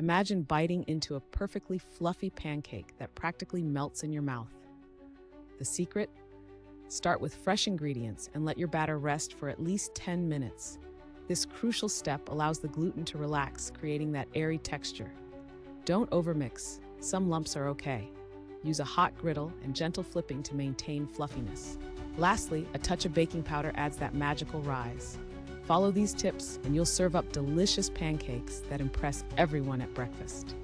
Imagine biting into a perfectly fluffy pancake that practically melts in your mouth. The secret? Start with fresh ingredients and let your batter rest for at least 10 minutes. This crucial step allows the gluten to relax, creating that airy texture. Don't overmix. Some lumps are okay. Use a hot griddle and gentle flipping to maintain fluffiness. Lastly, a touch of baking powder adds that magical rise. Follow these tips and you'll serve up delicious pancakes that impress everyone at breakfast.